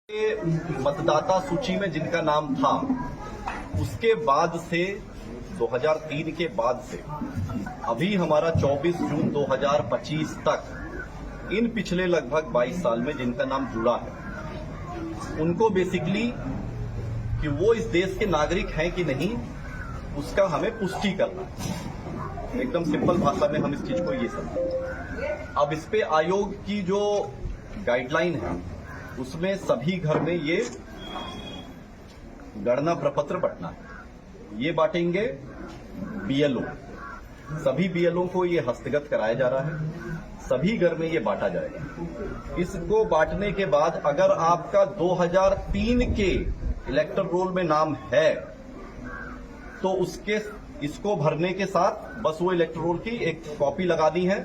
मतदाता सूची में जिनका नाम था उसके बाद से 2003 के बाद से अभी हमारा 24 जून 2025 तक इन पिछले लगभग 22 साल में जिनका नाम जुड़ा है उनको बेसिकली कि वो इस देश के नागरिक हैं कि नहीं उसका हमें पुष्टि करना है। एकदम सिंपल भाषा में हम इस चीज को ये समझें। अब इस पे आयोग की जो गाइडलाइन है उसमें सभी घर में ये गणना प्रपत्र बंटना है। ये बांटेंगे बीएलओ, सभी बीएलओ को ये हस्तगत कराया जा रहा है, सभी घर में ये बांटा जाएगा। इसको बांटने के बाद अगर आपका 2003 के इलेक्टर रोल में नाम है तो उसके इसको भरने के साथ बस वो इलेक्टर रोल की एक कॉपी लगा दी है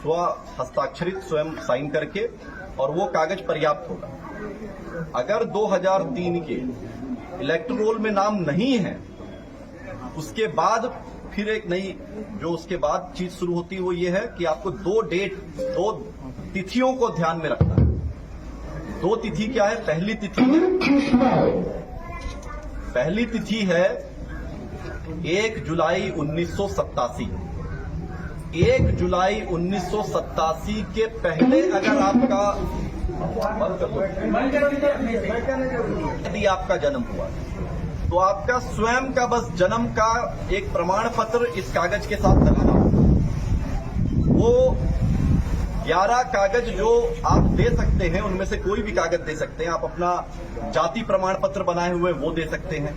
स्व हस्ताक्षरित स्वयं साइन करके, और वो कागज पर्याप्त होगा। अगर 2003 के इलेक्टर रोल में नाम नहीं है उसके बाद फिर एक नई जो उसके बाद चीज शुरू होती है वो ये है कि आपको दो तिथियों को ध्यान में रखना है। दो तिथि क्या है? पहली तिथि है 1 जुलाई 1987। 1 जुलाई 1987 के पहले अगर आपका यदि आपका जन्म हुआ तो आपका स्वयं का बस जन्म का एक प्रमाण पत्र इस कागज के साथ लगाना होगा। वो 11 कागज जो आप दे सकते हैं उनमें से कोई भी कागज दे सकते हैं। आप अपना जाति प्रमाण पत्र बनाए हुए वो दे सकते हैं,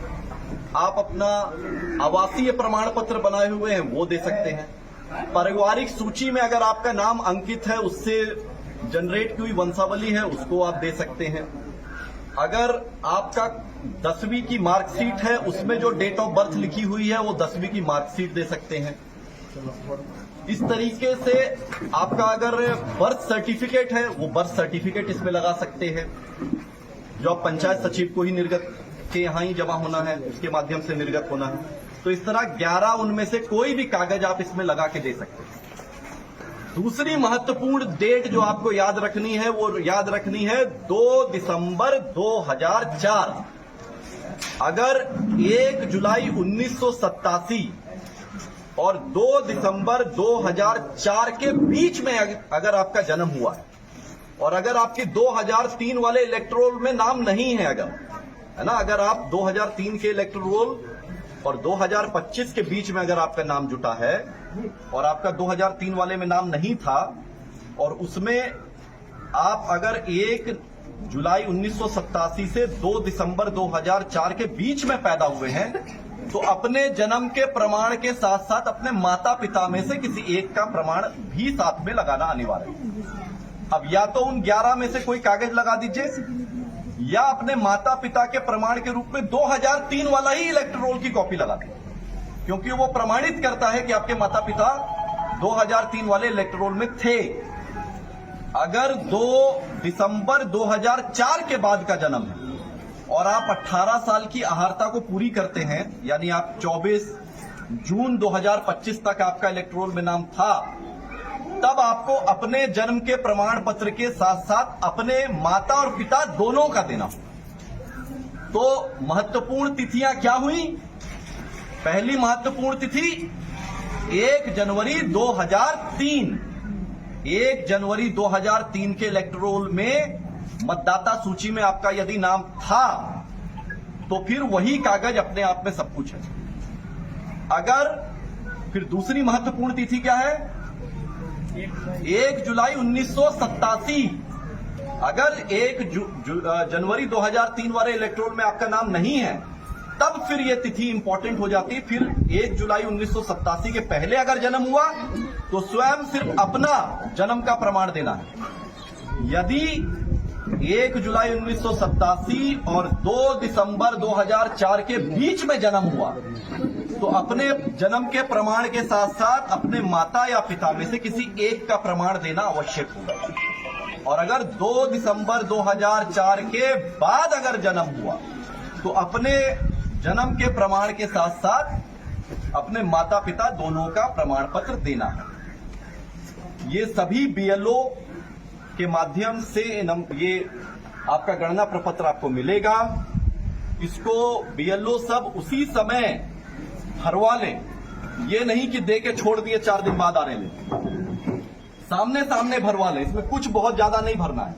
आप अपना आवासीय प्रमाण पत्र बनाए हुए हैं वो दे सकते हैं, पारिवारिक सूची में अगर आपका नाम अंकित है उससे जनरेट की हुई वंशावली है उसको आप दे सकते हैं। अगर आपका 10वीं की मार्कशीट है उसमें जो डेट ऑफ बर्थ लिखी हुई है वो 10वीं की मार्कशीट दे सकते हैं। इस तरीके से आपका अगर बर्थ सर्टिफिकेट है वो बर्थ सर्टिफिकेट इसमें लगा सकते हैं, जो आप पंचायत सचिव को ही निर्गत के यहां ही जमा होना है उसके माध्यम से निर्गत होना है। तो इस तरह 11 उनमें से कोई भी कागज आप इसमें लगा के दे सकते हैं। दूसरी महत्वपूर्ण डेट जो आपको याद रखनी है वो याद रखनी है 2 दिसंबर 2004। अगर 1 जुलाई 1987 और 2 दिसंबर 2004 के बीच में अगर आपका जन्म हुआ है और अगर आपके 2003 वाले इलेक्टोरल में नाम नहीं है, अगर है ना, अगर आप 2003 के इलेक्टोरल और 2025 के बीच में अगर आपका नाम जुटा है और आपका 2003 वाले में नाम नहीं था और उसमें आप अगर 1 जुलाई 1987 से 2 दिसंबर 2004 के बीच में पैदा हुए हैं तो अपने जन्म के प्रमाण के साथ साथ अपने माता पिता में से किसी एक का प्रमाण भी साथ में लगाना अनिवार्य है। अब या तो उन 11 में से कोई कागज लगा दीजिए या अपने माता पिता के प्रमाण के रूप में 2003 वाला ही इलेक्टर रोल की कॉपी लगा दें, क्योंकि वो प्रमाणित करता है कि आपके माता पिता 2003 वाले इलेक्टर रोल में थे। अगर 2 दिसंबर 2004 के बाद का जन्म है और आप 18 साल की अहार्ता को पूरी करते हैं, यानी आप 24 जून 2025 तक आपका इलेक्टर रोल में नाम था, तब आपको अपने जन्म के प्रमाण पत्र के साथ साथ अपने माता और पिता दोनों का देना। तो महत्वपूर्ण तिथियां क्या हुई? पहली महत्वपूर्ण तिथि 1 जनवरी 2003। 1 जनवरी 2003 के इलेक्टोरल में मतदाता सूची में आपका यदि नाम था तो फिर वही कागज अपने आप में सब कुछ है। अगर फिर दूसरी महत्वपूर्ण तिथि क्या है? 1 जुलाई 1987। अगर 1 जनवरी 2003 वाले इलेक्टोरल में आपका नाम नहीं है तब फिर यह तिथि इंपॉर्टेंट हो जाती है। फिर 1 जुलाई 1987 के पहले अगर जन्म हुआ तो स्वयं सिर्फ अपना जन्म का प्रमाण देना है। यदि 1 जुलाई 1987 और 2 दिसंबर 2004 के बीच में जन्म हुआ तो अपने जन्म के प्रमाण के साथ साथ अपने माता या पिता में से किसी एक का प्रमाण देना आवश्यक होगा। और अगर 2 दिसंबर 2004 के बाद अगर जन्म हुआ तो अपने जन्म के प्रमाण के साथ साथ अपने माता पिता दोनों का प्रमाण पत्र देना है। ये सभी बीएलओ के माध्यम से ये आपका गणना प्रपत्र आपको मिलेगा। इसको बीएलओ सब उसी समय भरवा लें, ये नहीं कि दे के छोड़ दिए 4 दिन बाद आने लें, सामने सामने भरवा लें। इसमें कुछ बहुत ज्यादा नहीं भरना है,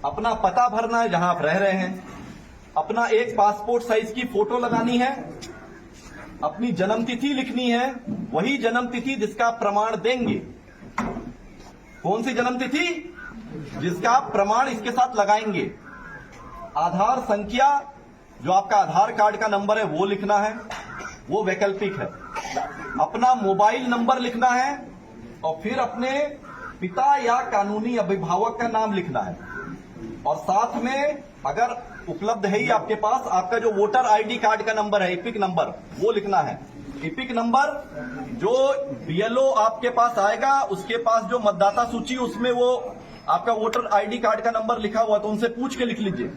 अपना पता भरना है जहां आप रह रहे हैं, अपना एक पासपोर्ट साइज की फोटो लगानी है, अपनी जन्मतिथि लिखनी है, वही जन्मतिथि जिसका आप प्रमाण देंगे। कौन सी जन्मतिथि? जिसका आप प्रमाण इसके साथ लगाएंगे। आधार संख्या, जो आपका आधार कार्ड का नंबर है वो लिखना है, वो वैकल्पिक है। अपना मोबाइल नंबर लिखना है और फिर अपने पिता या कानूनी अभिभावक का नाम लिखना है। और साथ में अगर उपलब्ध है ही आपके पास, आपका जो वोटर आईडी कार्ड का नंबर है, एपिक नंबर, वो लिखना है। एपिक नंबर जो बीएलओ आपके पास आएगा, उसके पास जो मतदाता सूची, उसमें वो आपका वोटर आईडी कार्ड का नंबर लिखा हुआ, तो उनसे पूछ के लिख लीजिए।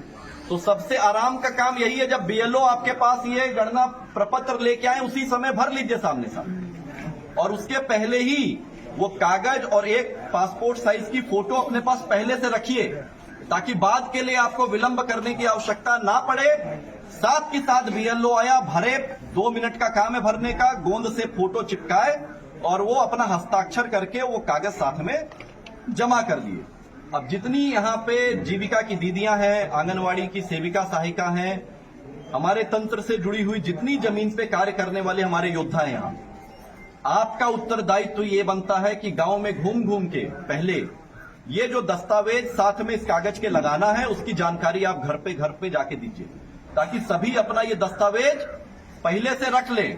तो सबसे आराम का काम यही है, जब बीएलओ आपके पास ये गणना प्रपत्र लेके आए उसी समय भर लीजिए सामने सामने। और उसके पहले ही वो कागज और एक पासपोर्ट साइज की फोटो अपने पास पहले से रखिए, ताकि बाद के लिए आपको विलंब करने की आवश्यकता ना पड़े। साथ के साथ बीएलओ आया, भरे, 2 मिनट का काम है भरने का, गोंद से फोटो चिपकाए और वो अपना हस्ताक्षर करके वो कागज साथ में जमा कर दिए। अब जितनी यहाँ पे जीविका की दीदियां हैं, आंगनवाड़ी की सेविका सहायिका हैं, हमारे तंत्र से जुड़ी हुई जितनी जमीन पे कार्य करने वाले हमारे योद्धा हैं यहाँ, आपका उत्तरदायित्व तो ये बनता है कि गांव में घूम घूम के पहले ये जो दस्तावेज साथ में इस कागज के लगाना है, उसकी जानकारी आप घर पे जाके दीजिए, ताकि सभी अपना ये दस्तावेज पहले से रख लें।